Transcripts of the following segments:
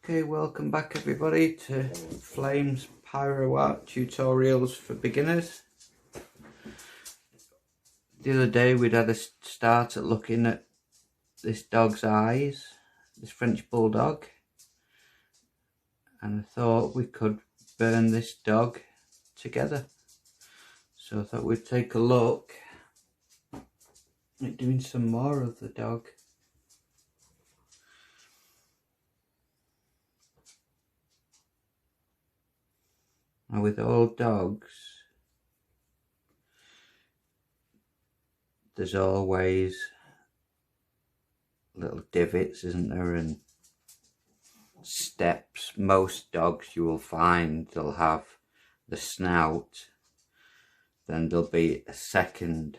Okay, welcome back everybody to Flamespyro art tutorials for beginners. The other day we'd had a start at looking at this dog's eyes, this French bulldog, and I thought we could burn this dog together. So I thought we'd take a look at doing some more of the dog. Now with all dogs, there's always little divots, isn't there, and steps. Most dogs you will find they'll have the snout, then there'll be a second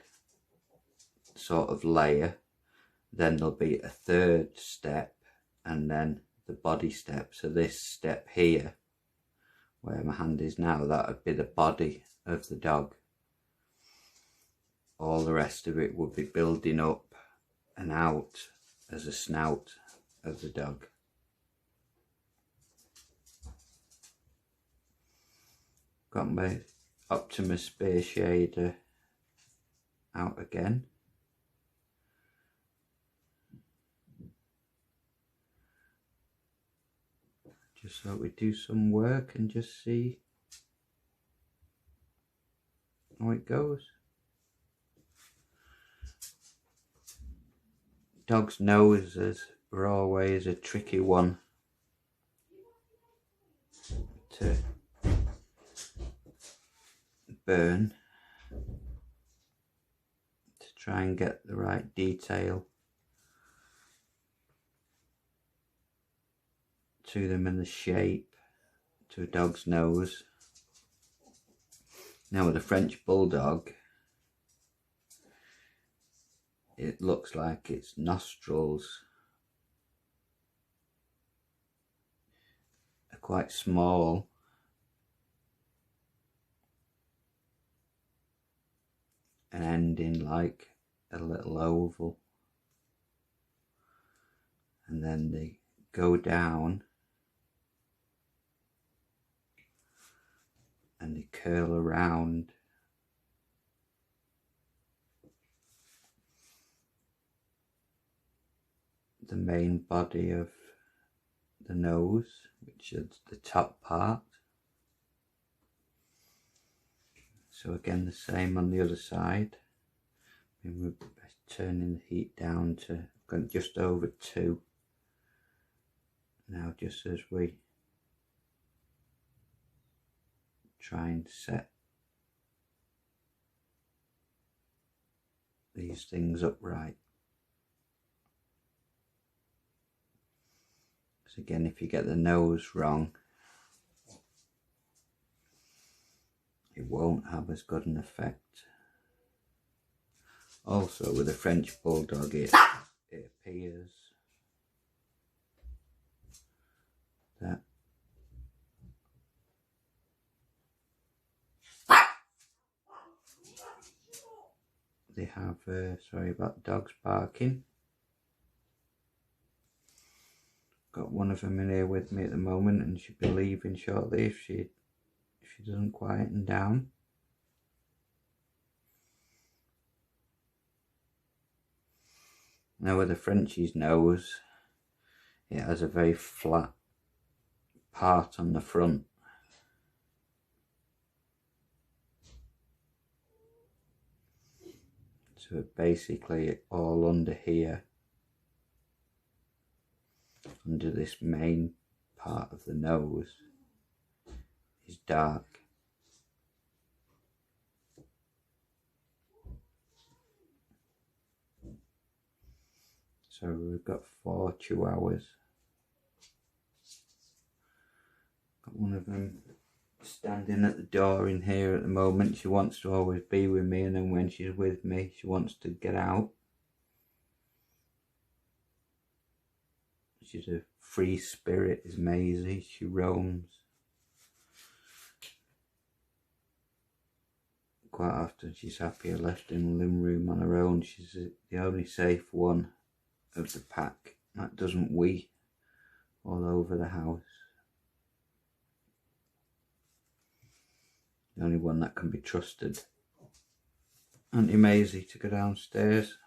sort of layer, then there'll be a third step, and then the body step. So this step here, where my hand is now, that would be the body of the dog. All the rest of it would be building up and out as a snout of the dog. Got my Optimus Spear shader out again. Just so we do some work and just see how it goes. Dogs' noses are always a tricky one to burn, to try and get the right detail to them and the shape to a dog's nose. Now with a French bulldog, it looks like its nostrils are quite small, and ending like a little oval, and then they go down and they curl around the main body of the nose, which is the top part. So again, the same on the other side. We're turning the heat down to just over 2. Now just as we try and set these things upright. So again, if you get the nose wrong, it won't have as good an effect. Also with a French bulldog, it appears that they have, sorry about dogs barking. Got one of them in here with me at the moment, and she'll be leaving shortly if she doesn't quieten down. Now with the Frenchie's nose, it has a very flat part on the front. So basically all under here, under this main part of the nose, is dark. So we've got 4 chihuahuas. Got one of them standing at the door in here at the moment. She wants to always be with me, and then when she's with me she wants to get out. She's a free spirit, is Maisie. She roams. Quite often she's happier left in the living room on her own. She's the only safe one of the pack that doesn't wee all over the house. The only one that can be trusted. Auntie Maisie to go downstairs.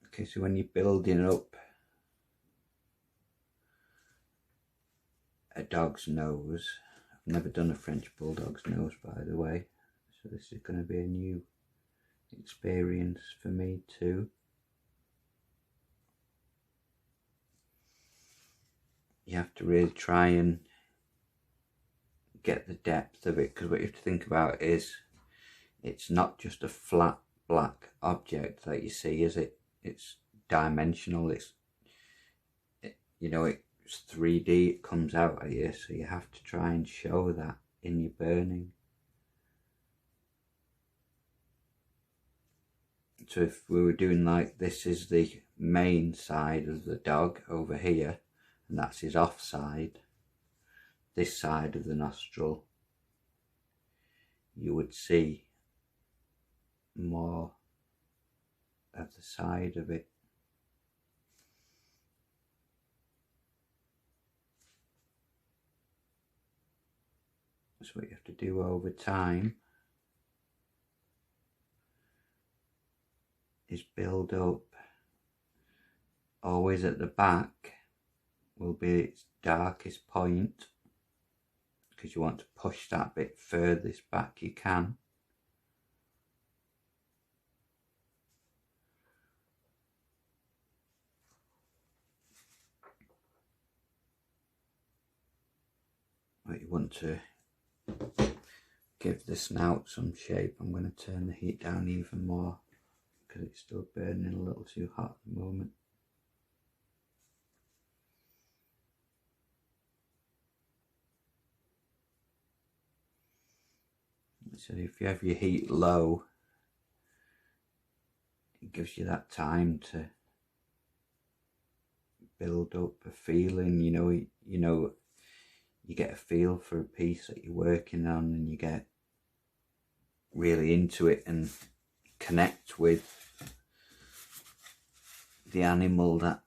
Okay, so when you're building up a dog's nose, I've never done a French Bulldog's nose, by the way, so this is going to be a new experience for me too. You have to really try and get the depth of it, because what you have to think about is it's not just a flat black object that you see, is it? It's dimensional. You know, it's 3D. It comes out at you, so you have to try and show that in your burning. So if we were doing like this is the main side of the dog over here, and that's his off side, this side of the nostril, you would see more of the side of it. That's what you have to do over time, is build up. Always at the back will be its darkest point, because you want to push that bit furthest back you can. But you want to give the snout some shape. I'm going to turn the heat down even more because it's still burning a little too hot at the moment. So if you have your heat low, it gives you that time to build up a feeling. You know, you get a feel for a piece that you're working on, and you get really into it and connect with the animal that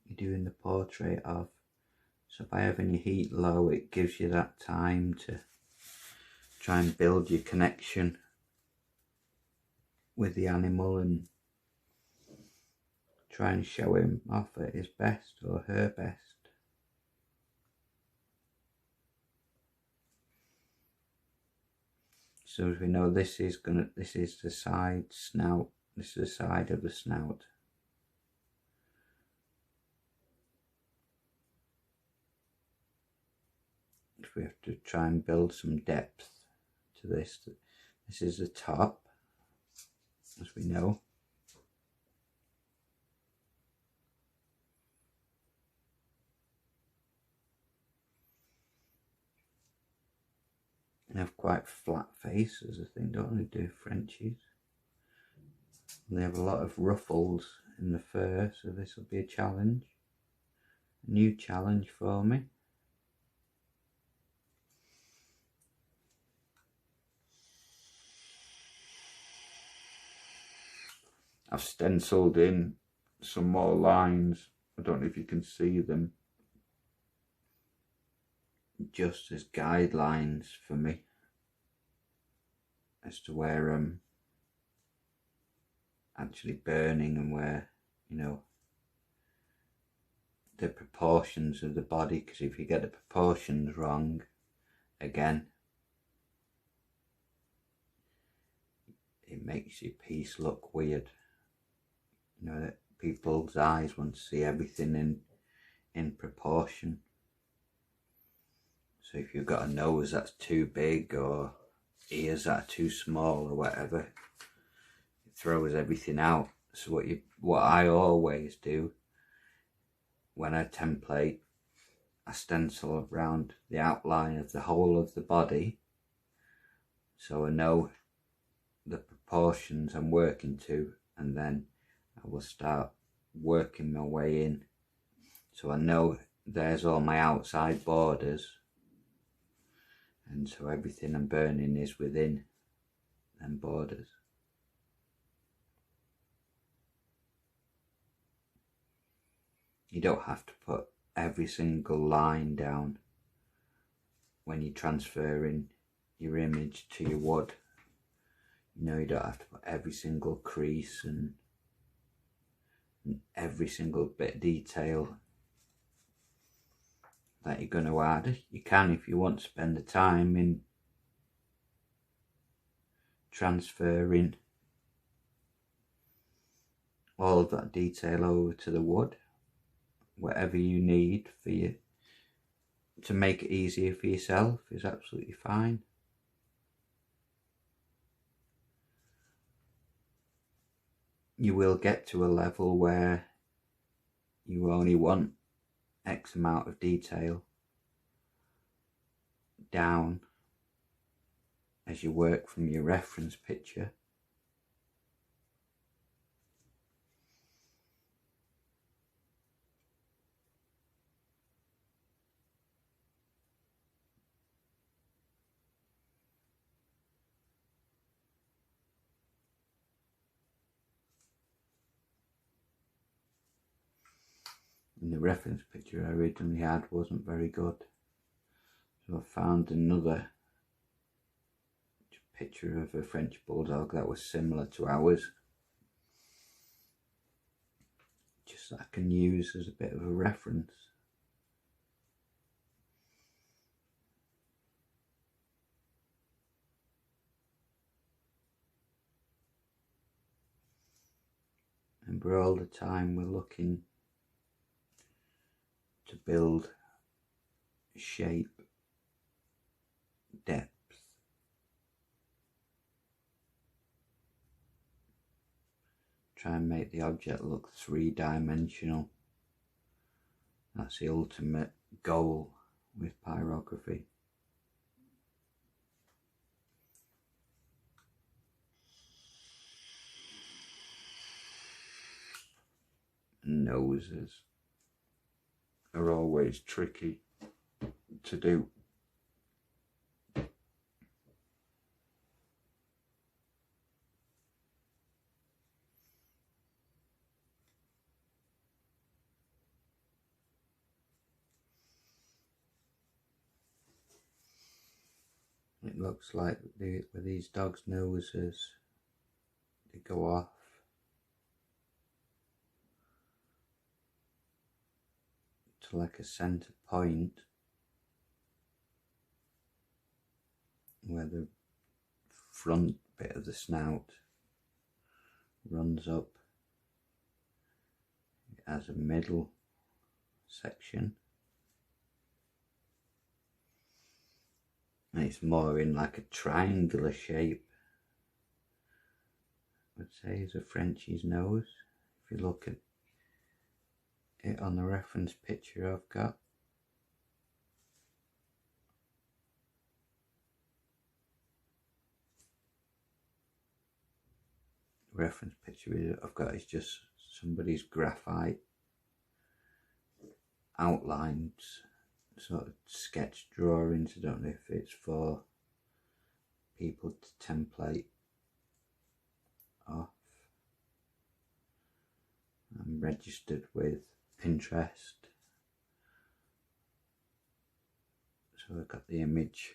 you're doing the portrait of. So by having your heat low, it gives you that time to try and build your connection with the animal and try and show him off at his best or her best. So as we know, this is the side snout, this is the side of the snout. If we have to try and build some depth to this, this is the top, as we know. They have quite flat faces, I think, don't they, do Frenchies? They have a lot of ruffles in the fur, so this will be a challenge. A new challenge for me. I've stenciled in some more lines. I don't know if you can see them, just as guidelines for me as to where I'm actually burning and where, you know, the proportions of the body, because if you get the proportions wrong, again, it makes your piece look weird. You know, that people's eyes want to see everything in proportion. So if you've got a nose that's too big or ears that are too small or whatever, it throws everything out. So what I always do when I template, I stencil around the outline of the whole of the body, so I know the proportions I'm working to, and then I will start working my way in. So I know there's all my outside borders, open, so everything I'm burning is within them borders. You don't have to put every single line down when you're transferring your image to your wood. You know, you don't have to put every single crease and every single bit of detail that you're going to add. You can if you want to spend the time in transferring all of that detail over to the wood. Whatever you need for you to make it easier for yourself is absolutely fine. You will get to a level where you only want X amount of detail down as you work from your reference picture. And the reference picture I originally had wasn't very good, so I found another picture of a French bulldog that was similar to ours, just so I can use as a bit of a reference. And all the time we're looking to build shape, depth, try and make the object look three-dimensional. That's the ultimate goal with pyrography. Noses are always tricky to do. It looks like with these dogs' noses, they go off to like a centre point where the front bit of the snout runs up. It has a middle section, and it's more in like a triangular shape, I would say, is a Frenchie's nose. If you look at it on the reference picture I've got. The reference picture I've got is just somebody's graphite outlines, sort of sketch drawings. I don't know if it's for people to template off. I'm registered with Pinterest, so I got the image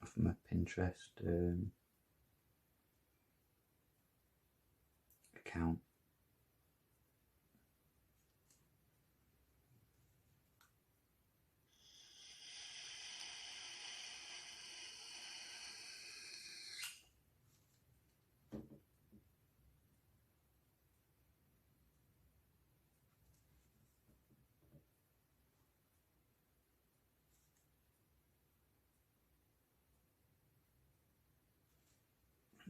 off my Pinterest account.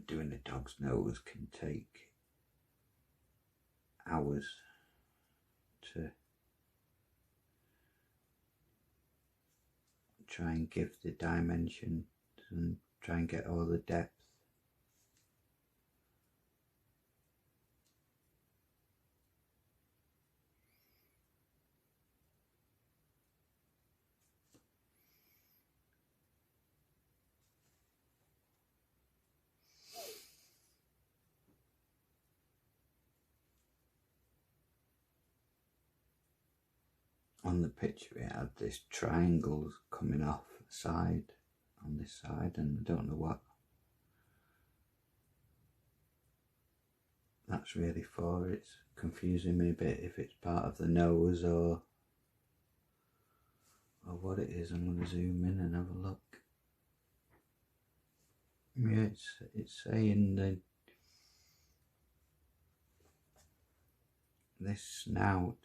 Doing a dog's nose can take hours to try and give the dimension and try and get all the depth. on the picture it had this triangles coming off the side, on this side, and I don't know what that's really for. It's confusing me a bit if it's part of the nose or what it is. I'm going to zoom in and have a look. Yeah, it's saying that this snout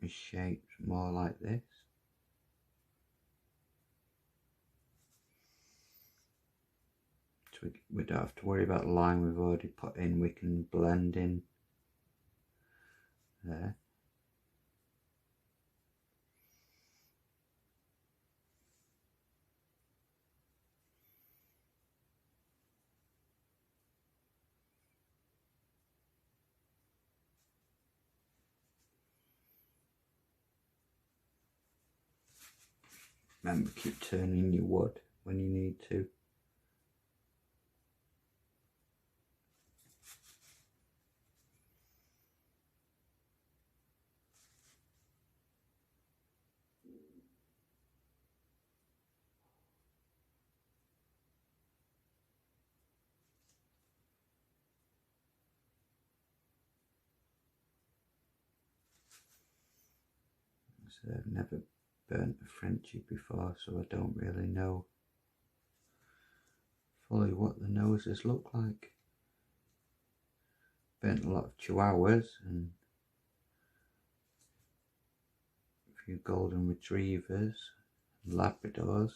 is shaped more like this. So we don't have to worry about the line we've already put in, we can blend in there. Remember, keep turning your wood when you need to. So I've never burnt a Frenchie before, so I don't really know fully what the noses look like. Burnt a lot of Chihuahuas and a few golden retrievers and Labradors.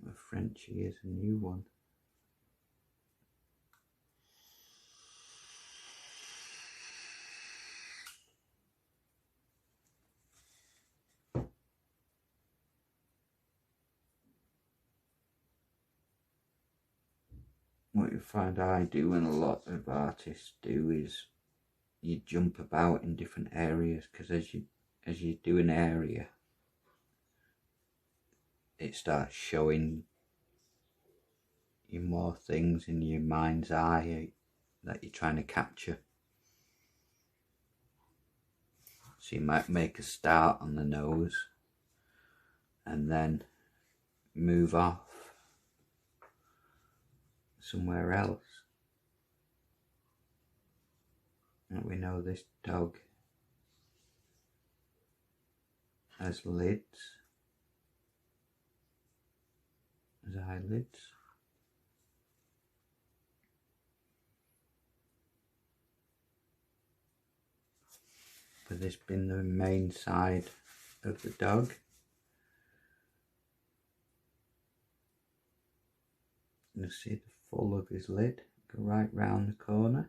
A Frenchie is a new one. What you find I do and a lot of artists do is you jump about in different areas, because as you do an area it starts showing you more things in your mind's eye that you're trying to capture. So you might make a start on the nose and then move off somewhere else. And we know this dog has lids, has eyelids. But this being the main side of the dog, you'll see the full of his lid go right round the corner.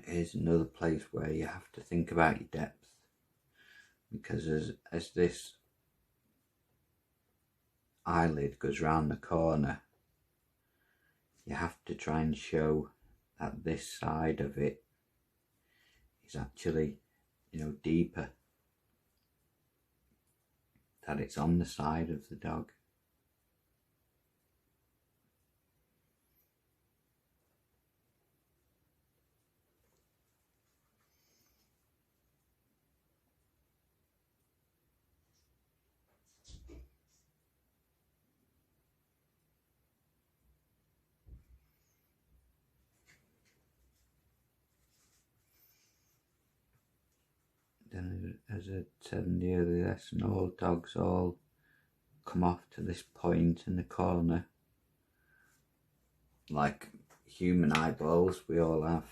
Here's another place where you have to think about your depth, because as this eyelid goes round the corner, you have to try and show that this side of it is actually, deeper, that it's on the side of the dog. Then, as I said in the earlier lesson, all dogs all come off to this point in the corner. Like human eyeballs, we all have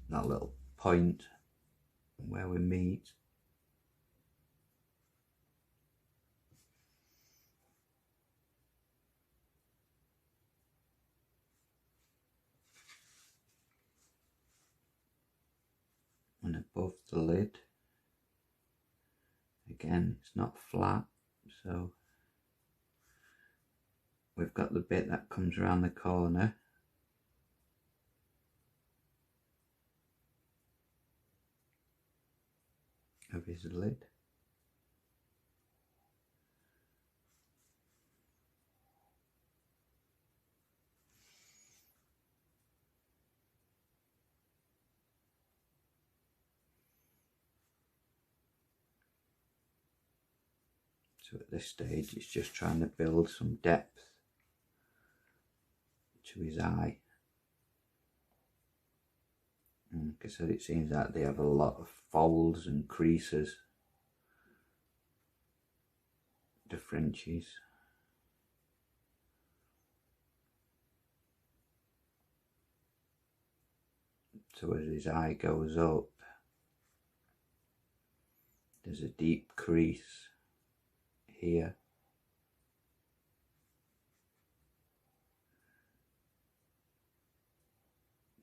that little point where we meet. And above the lid, again, it's not flat, So we've got the bit that comes around the corner. Of his lid. So at this stage it's just trying to build some depth to his eye. And like I said, it seems that they have a lot of folds and creases, the Frenchies. So as his eye goes up, there's a deep crease here.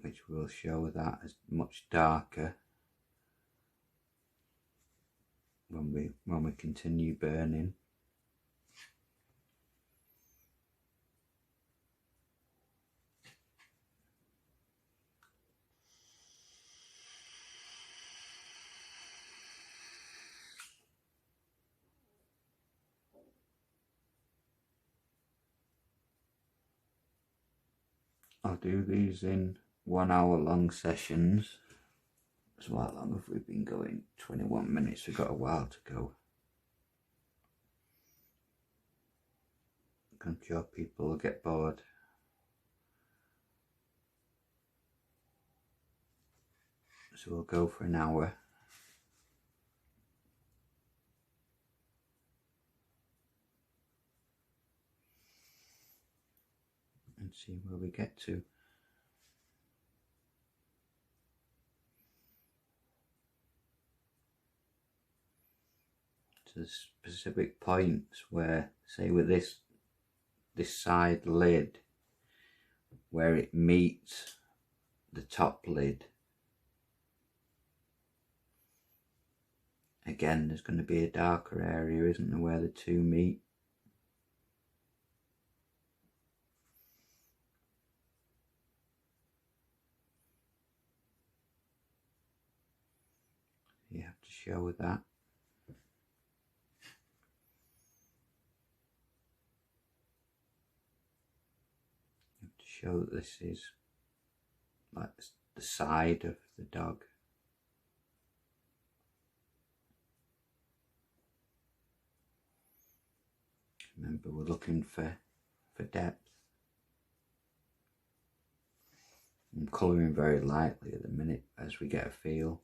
Which will show that as much darker when we continue burning. I'll do these in 1 hour long sessions. So how long have we been going? 21 minutes, we've got a while to go. I'm sure people will get bored. So we'll go for an hour. And see where we get to. To the specific points where, say with this side lid, where it meets the top lid, again there's going to be a darker area, isn't there, where the two meet. You have to show that. You have to show that this is like the side of the dog. Remember, we're looking for depth. I'm colouring very lightly at the minute as we get a feel.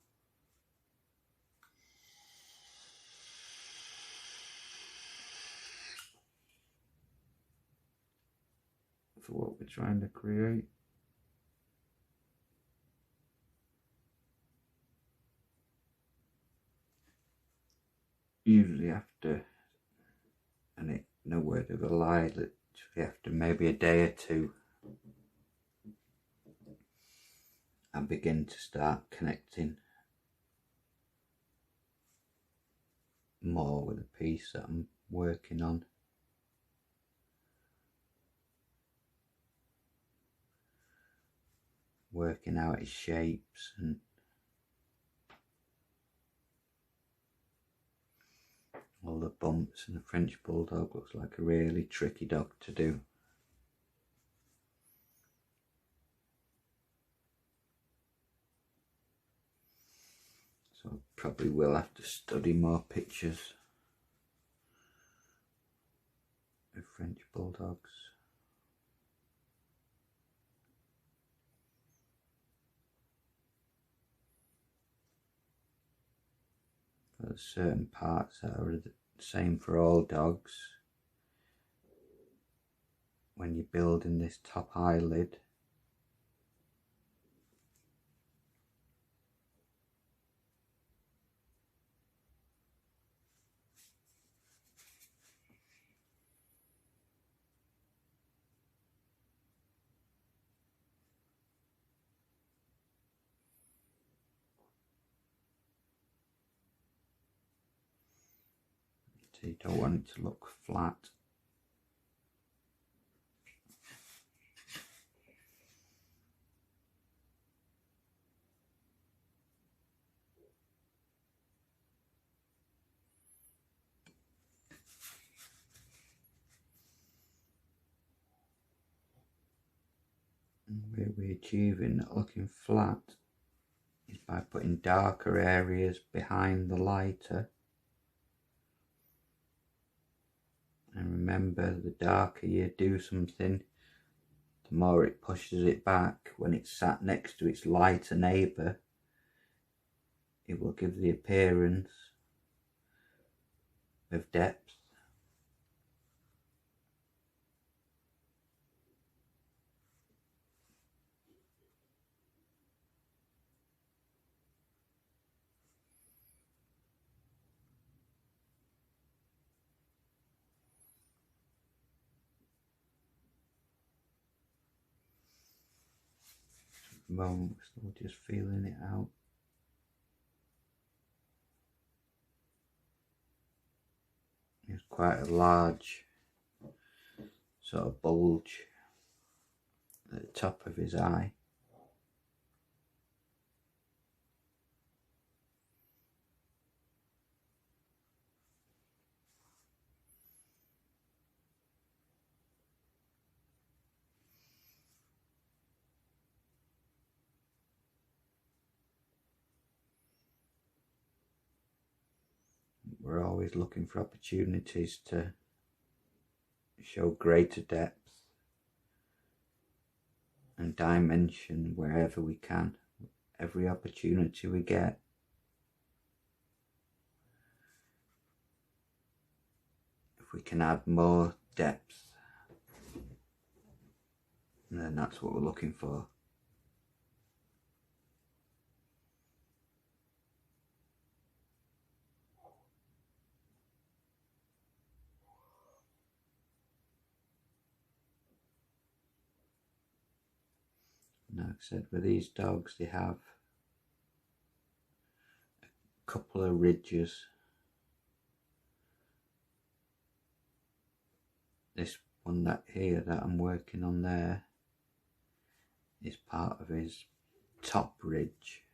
For what we're trying to create. Usually after, and it no word of a lie, literally after maybe a day or two, I begin to start connecting more with a piece that I'm working on. Working out its shapes and all the bumps, and the French Bulldog looks like a really tricky dog to do. So I probably will have to study more pictures of French Bulldogs. There's certain parts that are the same for all dogs. When you're building this top eyelid, So you don't want it to look flat. And the way we're achieving looking flat is by putting darker areas behind the lighter. And remember, the darker you do something, the more it pushes it back. When it's sat next to its lighter neighbour, it will give the appearance of depth. At the moment, we're still just feeling it out. It's quite a large sort of bulge at the top of his eye. We're always looking for opportunities to show greater depth and dimension wherever we can. Every opportunity we get. If we can add more depth, then that's what we're looking for. Like I said, with these dogs, they have a couple of ridges. This one that I'm working on there is part of his top ridge.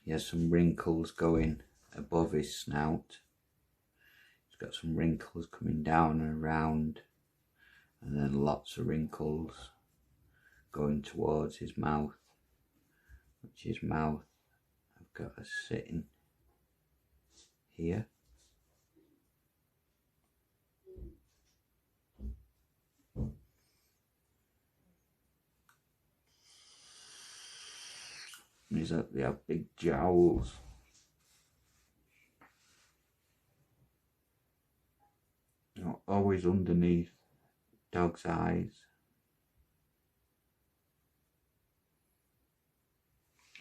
He has some wrinkles going above his snout. He's got some wrinkles coming down and around, and then lots of wrinkles going towards his mouth, which his mouth I've got a sitting here. They have big jowls. You know, always underneath dog's eyes.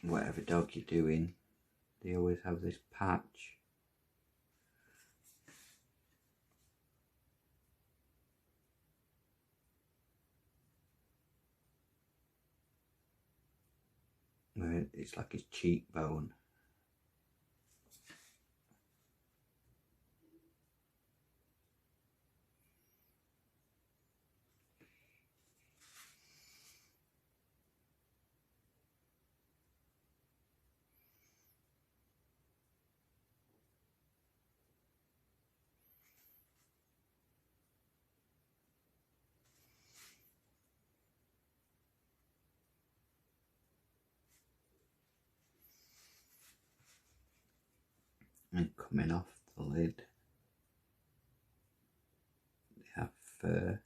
Whatever dog you're doing, they always have this patch. Where it's like his cheekbone. And coming off the lid, they have fur.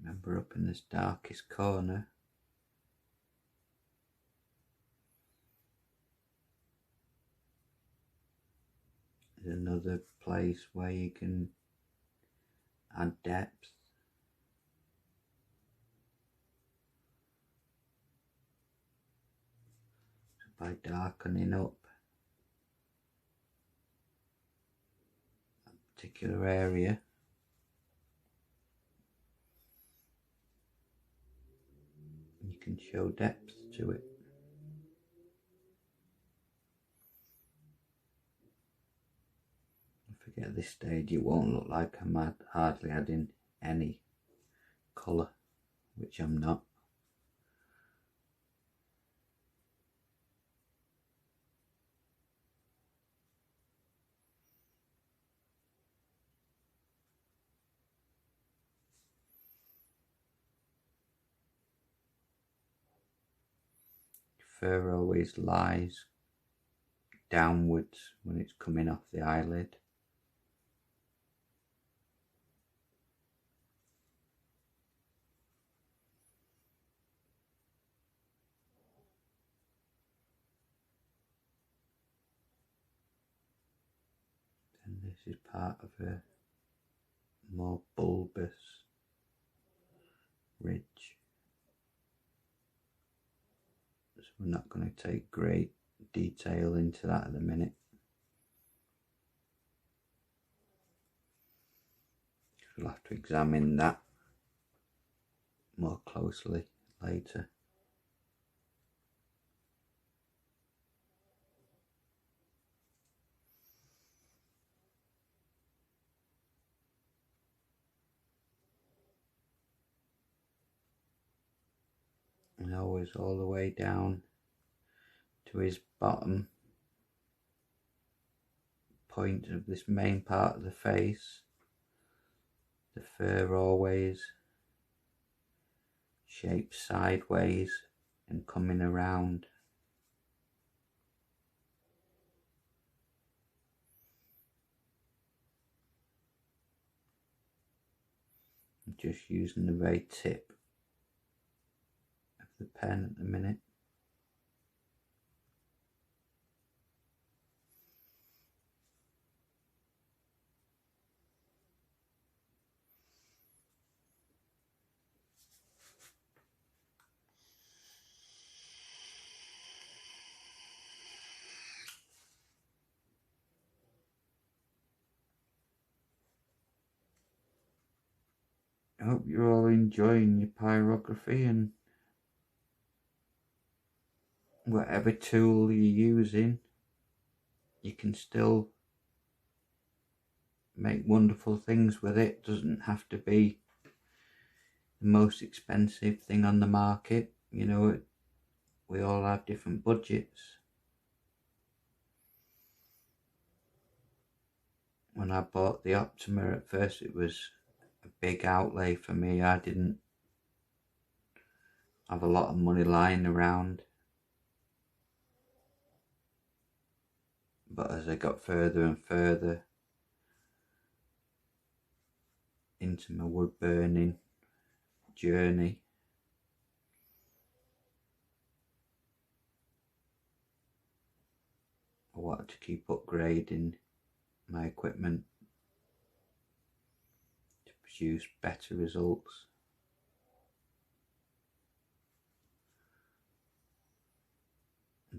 Remember, up in this darkest corner, is another place where you can add depth. So by darkening up a particular area, can show depth to it. If I get at this stage, it won't look like I'm hardly adding any colour, which I'm not. Fur always lies downwards when it's coming off the eyelid. And this is part of a more bulbous ridge. So we're not going to take great detail into that at the minute. We'll have to examine that more closely later. And always all the way down to his bottom point of this main part of the face. The fur always shaped sideways and coming around. I'm just using the very tip of the pen at the minute. I hope you're all enjoying your pyrography, and whatever tool you're using, you can still make wonderful things with it. It doesn't have to be the most expensive thing on the market. You know, we all have different budgets. When I bought the Optima at first, it was a big outlay for me. I didn't have a lot of money lying around. But as I got further and further into my wood burning journey, I wanted to keep upgrading my equipment to produce better results.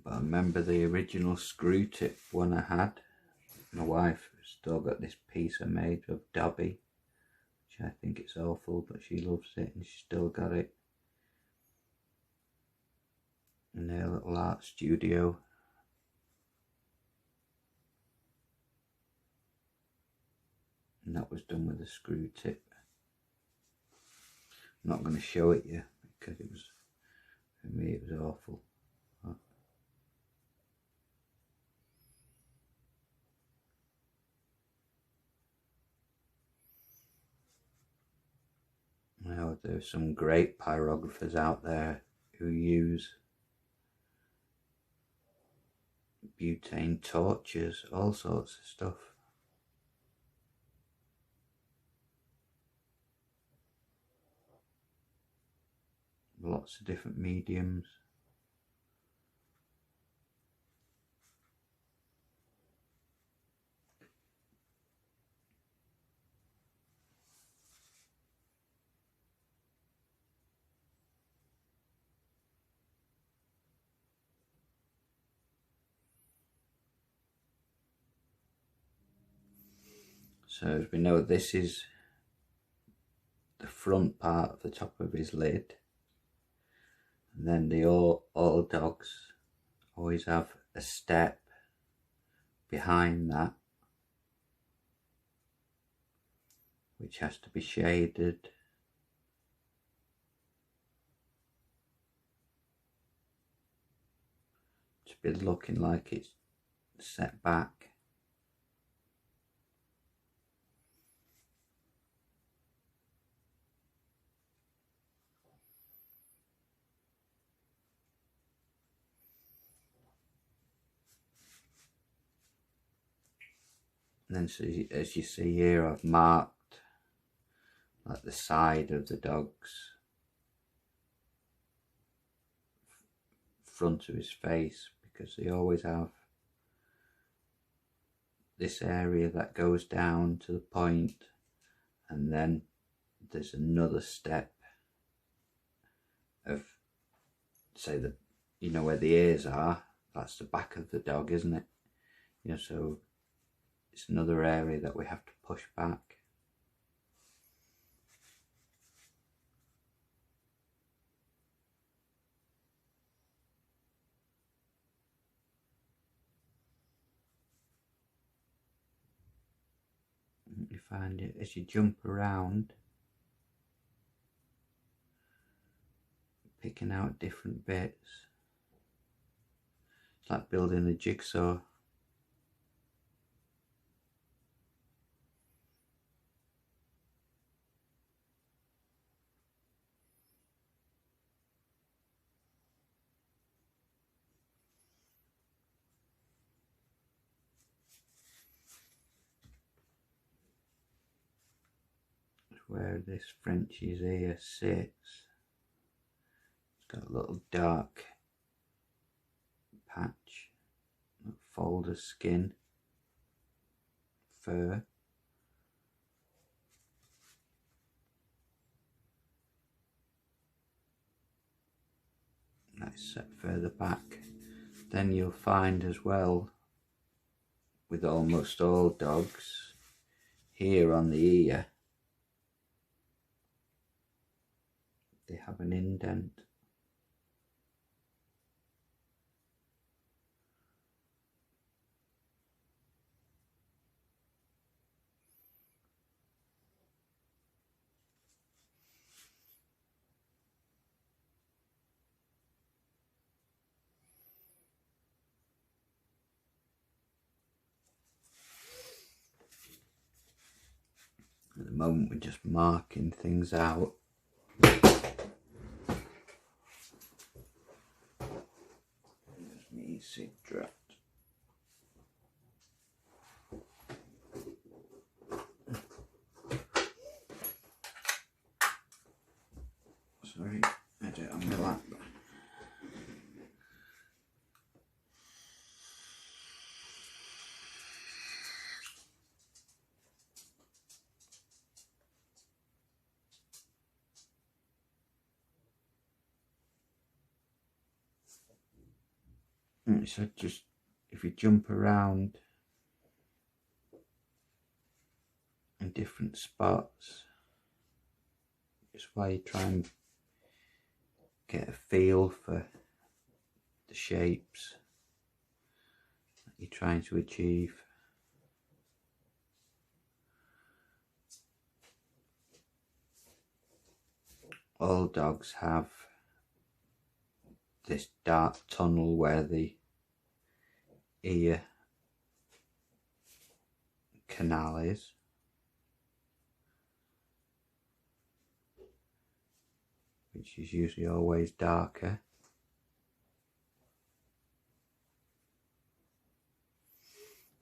But I remember the original screw tip one I had. My wife still got this piece I made of Dobby, which I think it's awful, but she loves it and she still got it in their little art studio. And that was done with a screw tip. I'm not going to show it you because it was, for me it was awful. Now there's some great pyrographers out there who use butane torches, all sorts of stuff. Lots of different mediums. So as we know, this is the front part of the top of his lid, And then all dogs always have a step behind that, which has to be shaded. To be looking like it's set back. And then, so as you see here, I've marked like the side of the dog's front of his face, because they always have this area that goes down to the point, and then there's another step of, say, the, you know where the ears are, that's the back of the dog, isn't it? You know, so it's another area that we have to push back. You find it as you jump around, picking out different bits. It's like building a jigsaw. Where this Frenchie's ear sits, it's got a little dark patch, a fold of skin, fur. That's set further back. Then you'll find as well, with almost all dogs, here on the ear, they have an indent. At the moment we're just marking things out. There's me cigarette. Sorry, I do it on my lap. So just, if you jump around in different spots, it's why you try and get a feel for the shapes that you're trying to achieve. All dogs have this dark tunnel where the ear canal is, which is usually always darker.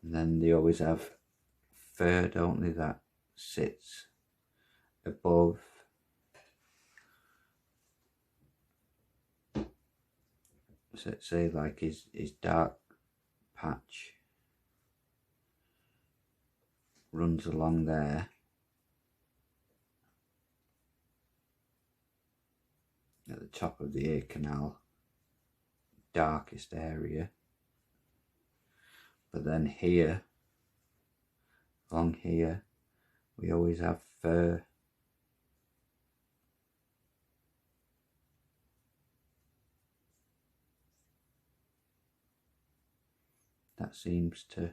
And then they always have fur, don't they, that sits above. So say like his dark patch runs along there, at the top of the ear canal, darkest area. But then here, along here, we always have fur. that seems to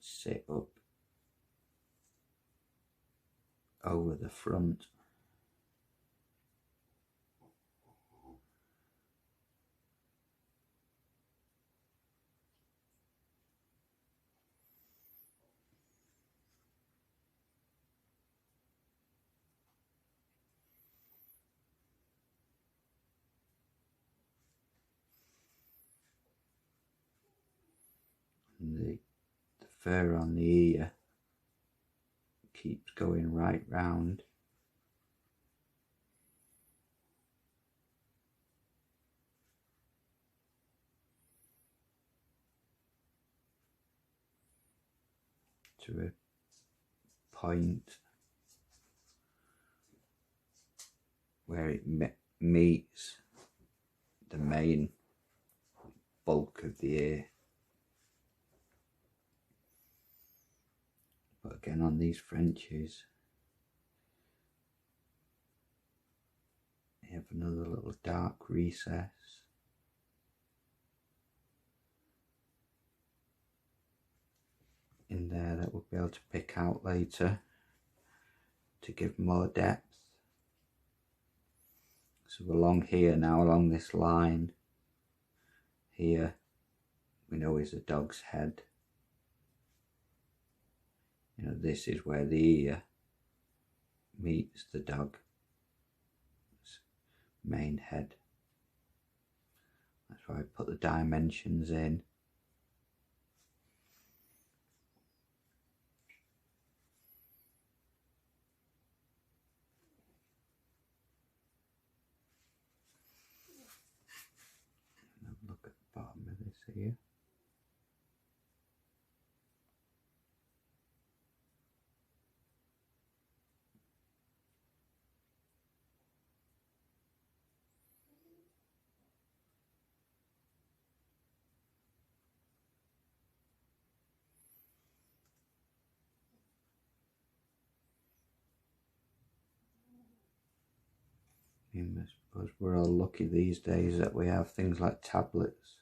sit up over the front. And the fur on the ear keeps going right round. To a point where it meets the main bulk of the ear. But again, on these Frenchies, you have another little dark recess. In there that we'll be able to pick out later to give more depth. So along here now, along this line here, we know is a dog's head. You know, this is where the ear meets the dog's main head. That's why I put the dimensions in. Look at the bottom of this here. I suppose we're all lucky these days that we have things like tablets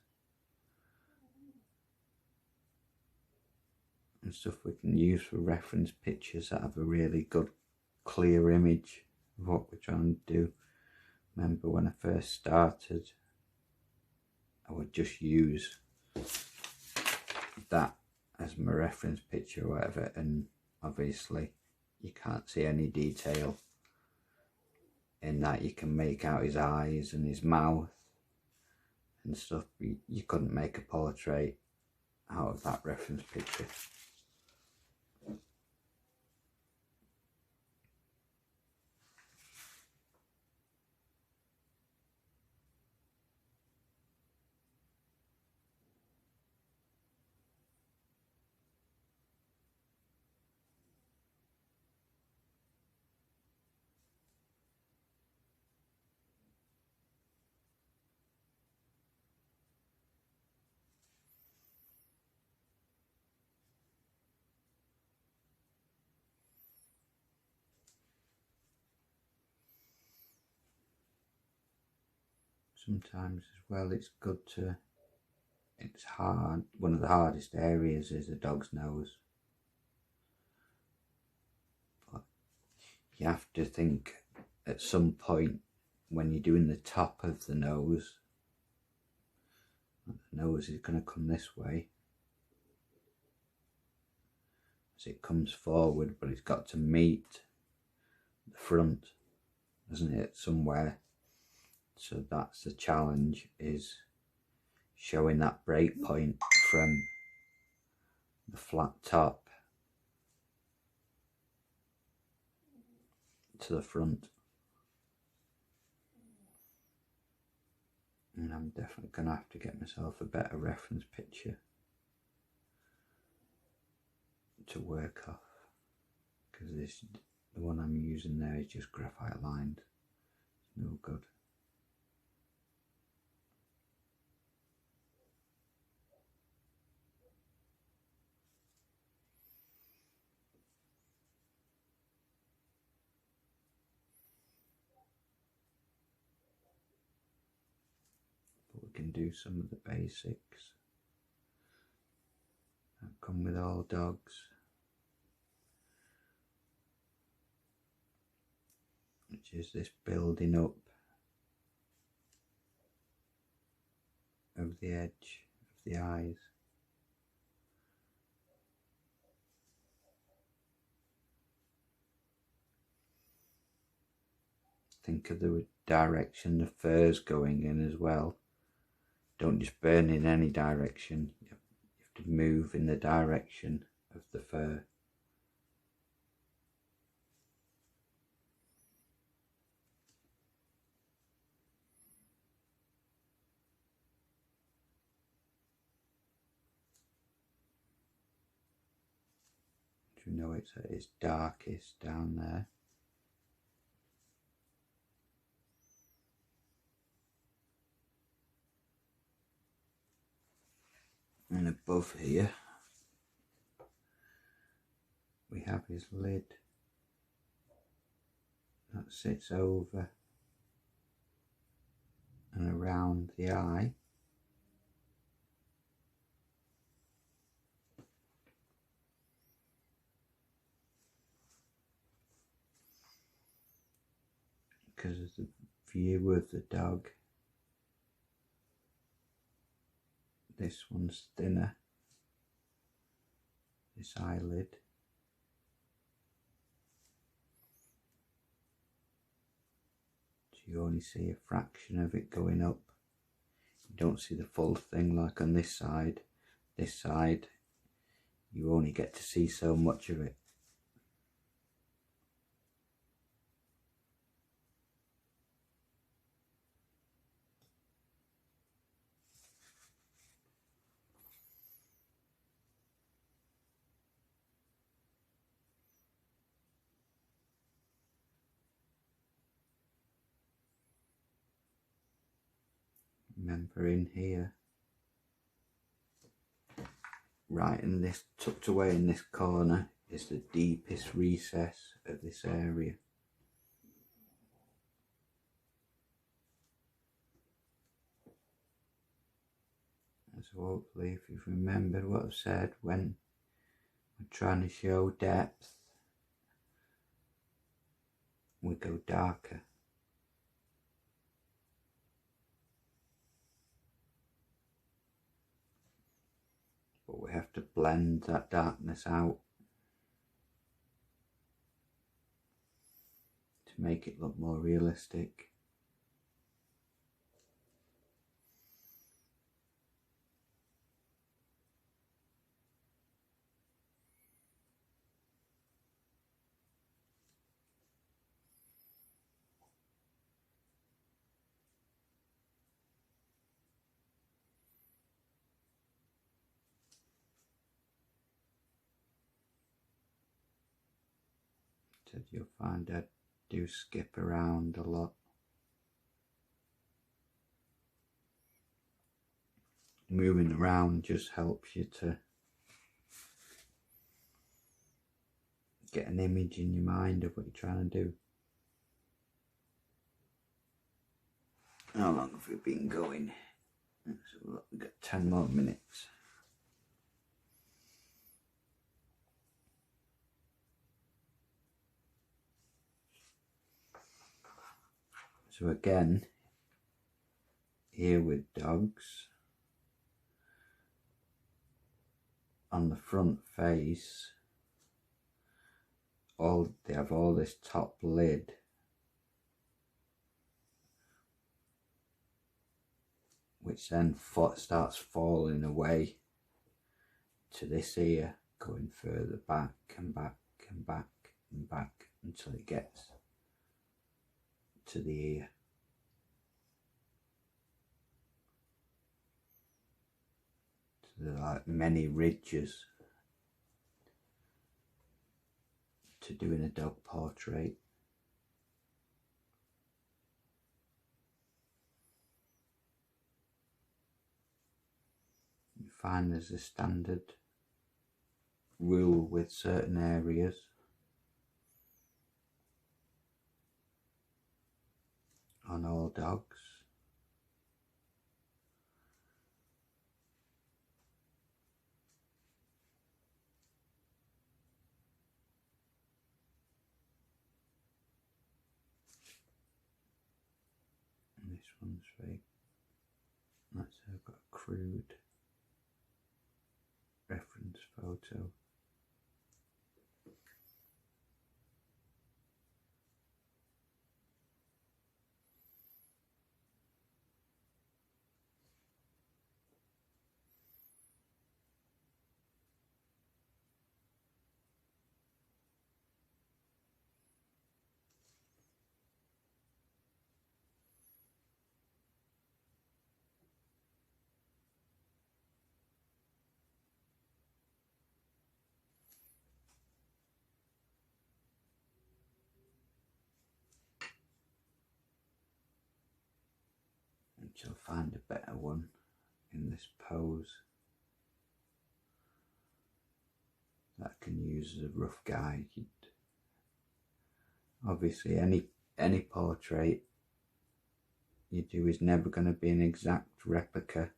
and stuff we can use for reference pictures that have a really good clear image of what we're trying to do. Remember when I first started, I would just use that as my reference picture or whatever, and obviously you can't see any detail in that. You can make out his eyes and his mouth and stuff. You couldn't make a portrait out of that reference picture. Sometimes as well it's good to, it's hard, one of the hardest areas is a dog's nose. But you have to think at some point when you're doing the top of the nose is going to come this way as it comes forward, but it's got to meet the front, doesn't it, somewhere. So that's the challenge, is showing that break point from the flat top to the front. And I'm definitely going to have to get myself a better reference picture to work off, because the one I'm using there is just graphite lined. It's no good. can do some of the basics that come with all dogs, which is this building up of the edge of the eyes. Think of the direction the fur's going in as well. Don't just burn in any direction, you have to move in the direction of the fur. You know it's at its darkest down there. And above here we have his lid that sits over and around the eye. Because of the view of the dog, this one's thinner, this eyelid. So you only see a fraction of it going up. You don't see the full thing like on this side. This side, you only get to see so much of it. Remember, in here, right in this, tucked away in this corner, is the deepest recess of this area. So hopefully, if you've remembered what I've said when we're trying to show depth, we go darker. But we have to blend that darkness out to make it look more realistic. You'll find I do skip around a lot. Moving around just helps you to get an image in your mind of what you're trying to do. How long have we been going? Let's have a look. We've got 10 more minutes. So again, here with dogs, on the front face, they have all this top lid, which then starts falling away to this ear, going further back and back and back and back until it gets to the ear. So there are like many ridges to doing a dog portrait. You find there's a standard rule with certain areas. On all dogs. one's very, let's say I've got a crude reference photo. Until I find a better one in this pose that I can use as a rough guide. Obviously any portrait you do is never going to be an exact replica,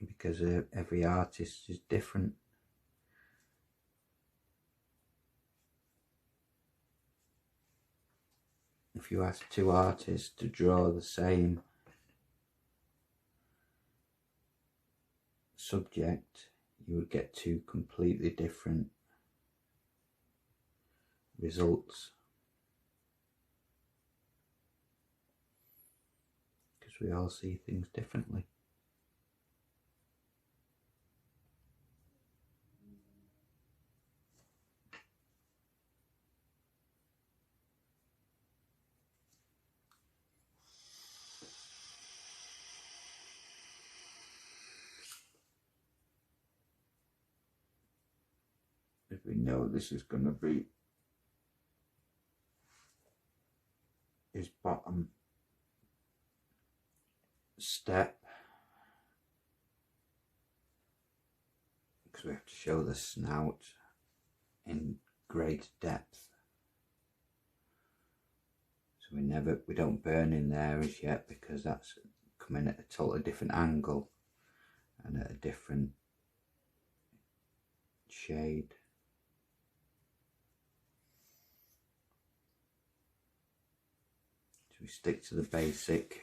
because every artist is different. If you ask two artists to draw the same subject, you would get two completely different results, because we all see things differently. If we know this is going to be his bottom step, because we have to show the snout in great depth, so we don't burn in there as yet, because that's coming at a totally different angle and at a different shade. So we stick to the basic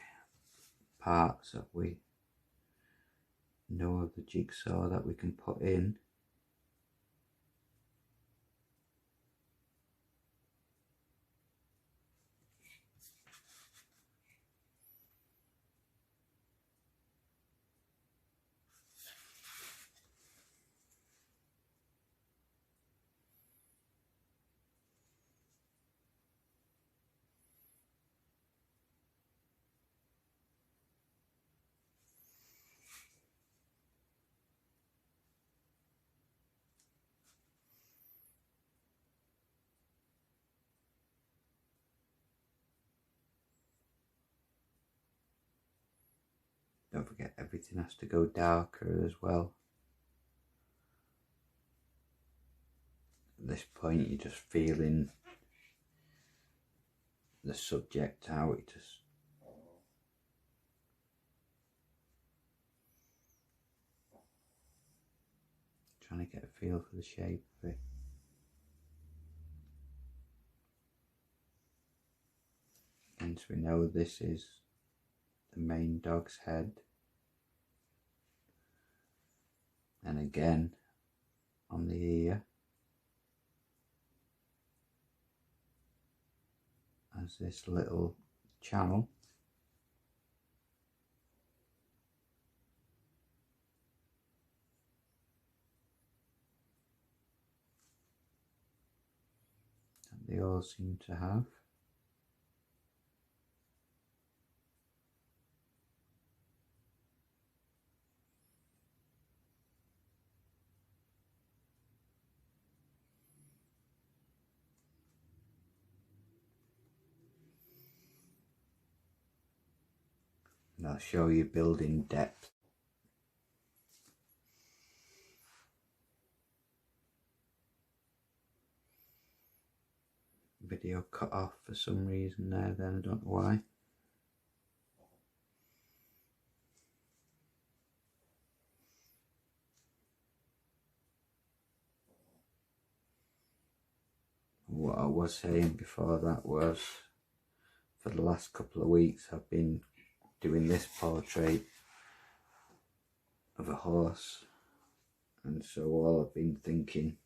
parts that we know of the jigsaw that we can put in. Don't forget, everything has to go darker as well. At this point you're just feeling the subject out, just trying to get a feel for the shape of it. Hence we know this is the main dog's head. And again on the ear as this little channel. That they all seem to have. And I'll show you building depth. Video cut off for some reason there, then I don't know why. I was saying before that was, for the last couple of weeks I've been doing this portrait of a horse, and so all I've been thinking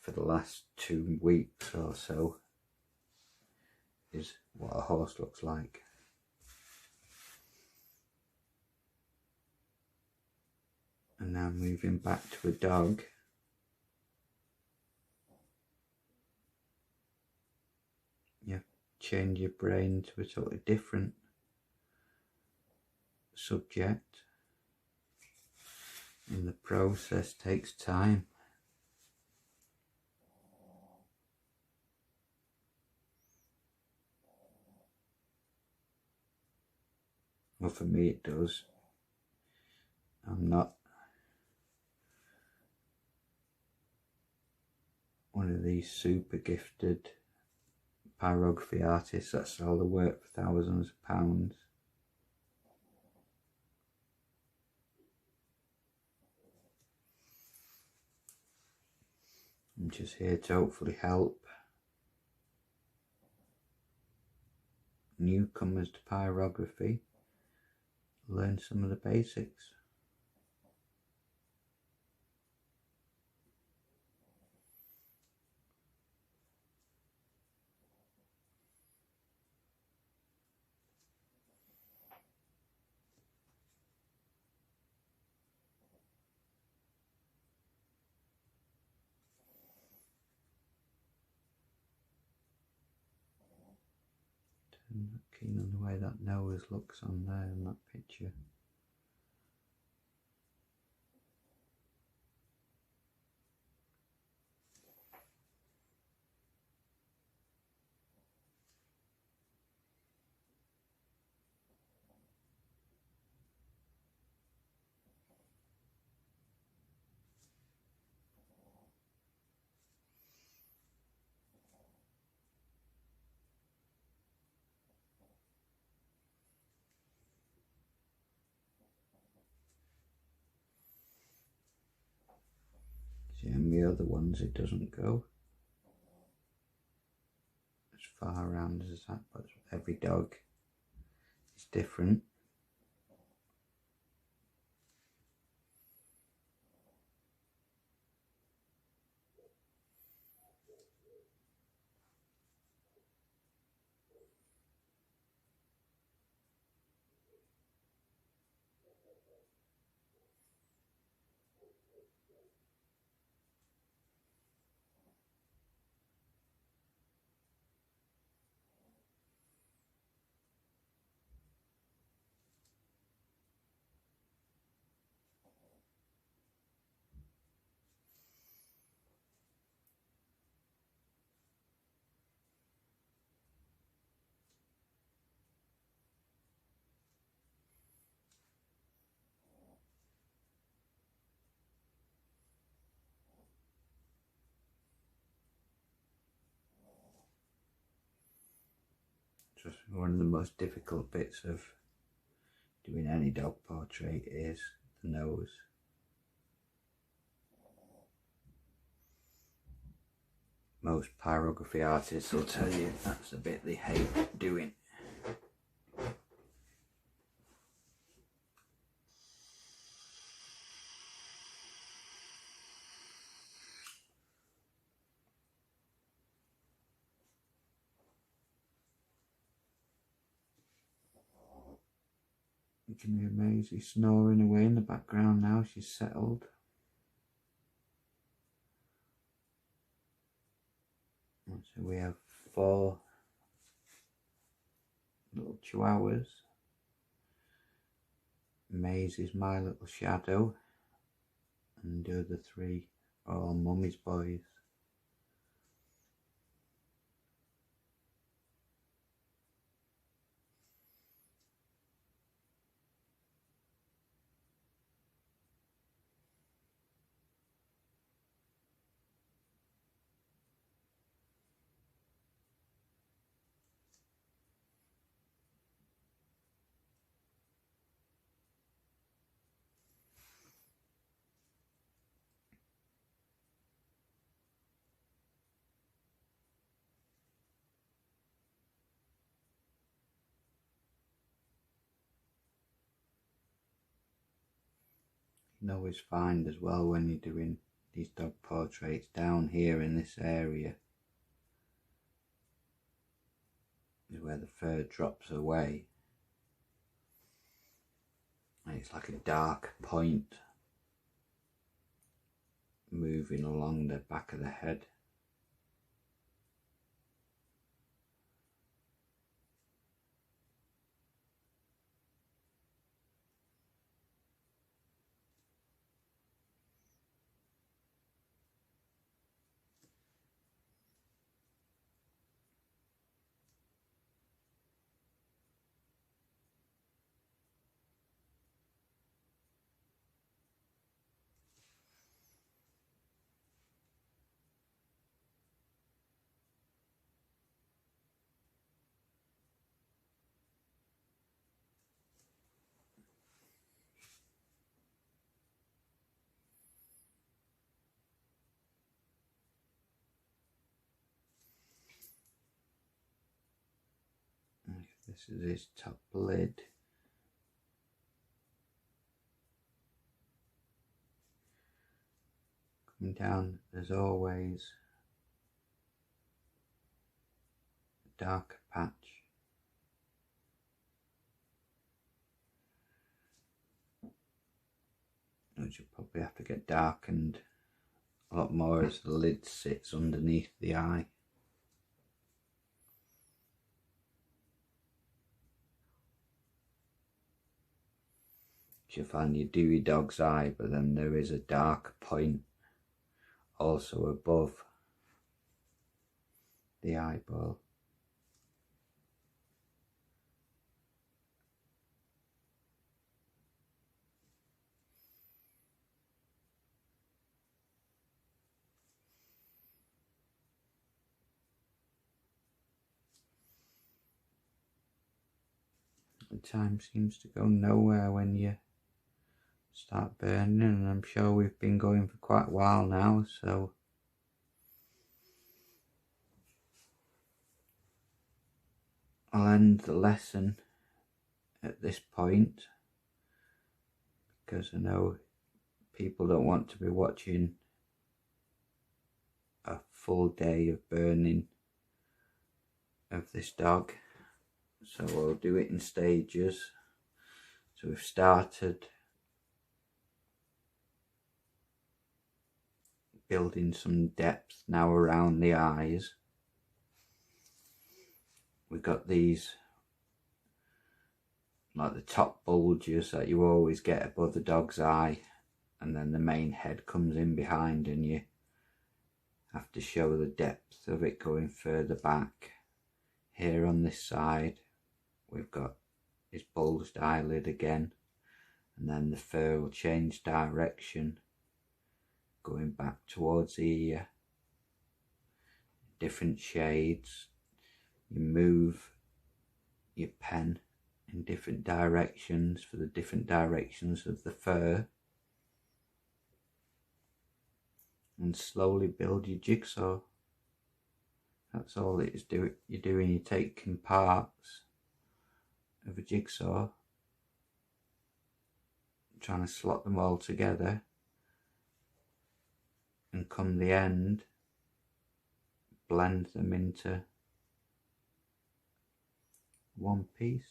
for the last 2 weeks or so is what a horse looks like. And now moving back to a dog. You change your brain to a totally different subject, and the process takes time. Well, for me it does. I'm not one of these super gifted pyrography artists that sell the work for thousands of pounds. I'm just here to hopefully help newcomers to pyrography learn some of the basics. I'm not keen on the way that nose looks on there in that picture. See, and the other ones it doesn't go as far around as that, but every dog is different. Just one of the most difficult bits of doing any dog portrait is the nose. Most pyrography artists will tell you that's the bit they hate doing. You can hear Maisie snoring away in the background now, she's settled. So we have 4 little chihuahuas. Maisie's my little shadow, and the other 3 are all mummy's boys. and always find as well when you're doing these dog portraits down here in this area is where the fur drops away, and it's like a dark point moving along the back of the head. This is his top lid. Coming down, there's always a darker patch. Which will probably have to get darkened a lot more as the lid sits underneath the eye. You find your dewy dog's eye, but then there is a dark point also above the eyeball. The time seems to go nowhere when you start burning, and I'm sure we've been going for quite a while now, so I'll end the lesson at this point, because I know people don't want to be watching a full day of burning of this dog, so I'll do it in stages. So we've started building some depth now around the eyes. We've got these like the top bulges that you always get above the dog's eye, and then the main head comes in behind, and you have to show the depth of it going further back. Here on this side we've got his bulged eyelid again, and then the fur will change direction going back towards the ear. Different shades. You move your pen in different directions for the different directions of the fur, and slowly build your jigsaw. That's all it is. You're doing, you're taking parts of a jigsaw, trying to slot them all together, and come the end, blend them into one piece.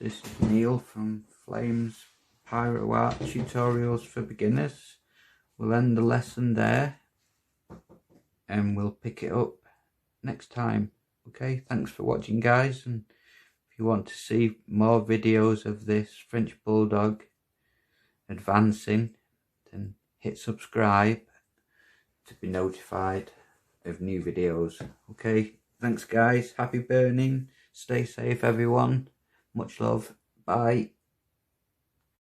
This is Neil from Flamespyro Art Tutorials for Beginners. We'll end the lesson there, and we'll pick it up next time. Okay, thanks for watching, guys, and if you want to see more videos of this French Bulldog advancing, then hit subscribe to be notified of new videos. Okay, thanks guys, happy burning, stay safe everyone, much love, bye.